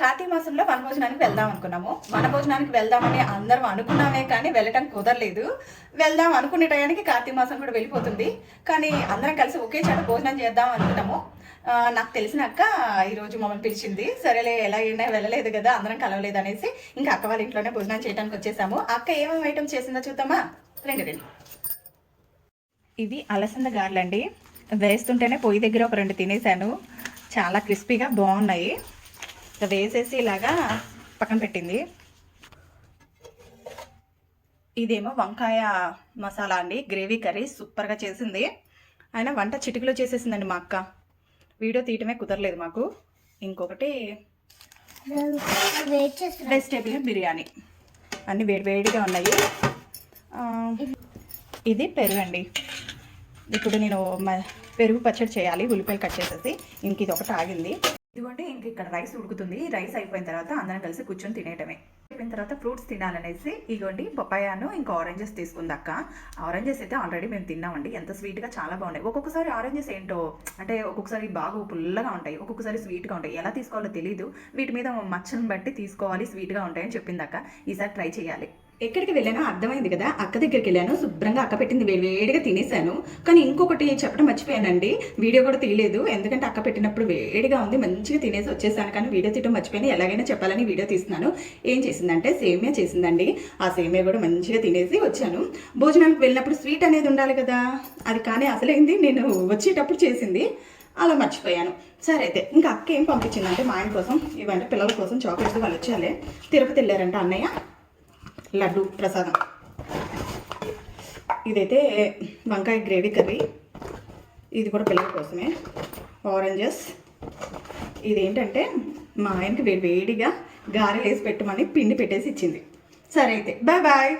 కార్తీక మాసంలో వనభోజనానికి వెళ్దాం అనుకున్నాము. వనభోజనానికి వెళ్దామని అందరం అనుకున్నామే కానీ వెళ్ళటం కుదరలేదు. వెళ్దాం అనుకునే టయానికి కార్తీక మాసం కూడా వెళ్ళిపోతుంది. కానీ అందరం కలిసి ఒకే చోట భోజనం చేద్దాం అనుకున్నాము. నాకు తెలిసిన అక్క ఈరోజు మమ్మల్ని పిలిచింది. సరేలే ఎలాగైనా వెళ్ళలేదు కదా, అందరం కలవలేదు అనేసి ఇంకా అక్క వాళ్ళ ఇంట్లోనే భోజనం చేయడానికి వచ్చేసాము. అక్క ఏమేమి ఐటమ్స్ చేసిందో చూద్దామా? రండి. ఇవి అలసంద గారెలండి. వేస్తుంటేనే పొయ్యి దగ్గర ఒక 2 తినేసాను. చాలా క్రిస్పీగా బాగున్నాయి. వేసేసి ఇలాగా పక్కన పెట్టింది. ఇదేమో వంకాయ మసాలా అండి, గ్రేవీ కర్రీ సూపర్గా చేసింది. అయినా వంట చిటికలో చేసేసిందండి మా అక్క. వీడియో తీయటమే కుదరలేదు మాకు. ఇంకొకటి వెజిటేబుల్ బిర్యానీ, అన్నీ వేడివేడిగా ఉన్నాయి. ఇది పెరుగు అండి. ఇప్పుడు నేను పెరుగు పచ్చడి చేయాలి, ఉల్లిపాయలు కట్ చేసేసి. ఇంక ఇది ఒకటి ఆగింది. ఇదిగోండి, ఇంక ఇక్కడ రైస్ ఉడుకుతుంది. రైస్ అయిపోయిన తర్వాత అందరం కలిసి కూర్చొని తినేయటమే. అయిపోయిన తర్వాత ఫ్రూట్స్ తినాలనేసి ఇగోండి పపాయాను ఇంకా ఆరెంజెస్ తీసుకుంది అక్క. ఆరెంజెస్ అయితే ఆల్రెడీ మేము తిన్నామండి. ఎంత స్వీట్గా చాలా బాగున్నాయి. ఒక్కొక్కసారి ఆరెంజెస్ ఏంటో అంటే ఒక్కొక్కసారి బాగా పుల్లగా ఉంటాయి, ఒక్కొక్కసారి స్వీట్గా ఉంటాయి. ఎలా తీసుకోవాలో తెలీదు. వీటి మీద మచ్చలను బట్టి తీసుకోవాలి, స్వీట్గా ఉంటాయని చెప్పింది అక్క. ఈసారి ట్రై చేయాలి. ఎక్కడికి వెళ్ళానో అర్థమైంది కదా. అక్క దగ్గరికి వెళ్ళాను, శుభ్రంగా అక్క పెట్టింది వేడిగా తినేసాను. కానీ ఇంకొకటి చెప్పడం మర్చిపోయానండి, వీడియో కూడా తీయలేదు. ఎందుకంటే అక్క పెట్టినప్పుడు వేడిగా ఉంది, మంచిగా తినేసి వచ్చేసాను. కానీ వీడియో తీయడం మర్చిపోయాను. ఎలాగైనా చెప్పాలని వీడియో తీస్తున్నాను. ఏం చేసిందంటే సేమియా చేసిందండి. ఆ సేమియా కూడా మంచిగా తినేసి వచ్చాను. భోజనానికి వెళ్ళినప్పుడు స్వీట్ అనేది ఉండాలి కదా, అది కానీ అసలైంది నేను వచ్చేటప్పుడు చేసింది. అలా మర్చిపోయాను. సరే అయితే ఇంకా అక్క ఏం పంపించిందంటే మా ఆయన కోసం, ఇవంటే పిల్లల కోసం చాక్లెట్స్. వాళ్ళు వచ్చాలే, తిరుపతి వెళ్ళారంట అన్నయ్య. లడ్డు ప్రసాదం. ఇదైతే వంకాయ గ్రేవీ కర్రీ, ఇది కూడా పిల్లల కోసమే. ఆరెంజెస్. ఇదేంటంటే మా ఆయనకి వేడిగా గారెలు వేసి పెట్టమని పిండి పెట్టేసి ఇచ్చింది. సరే అయితే బాయ్.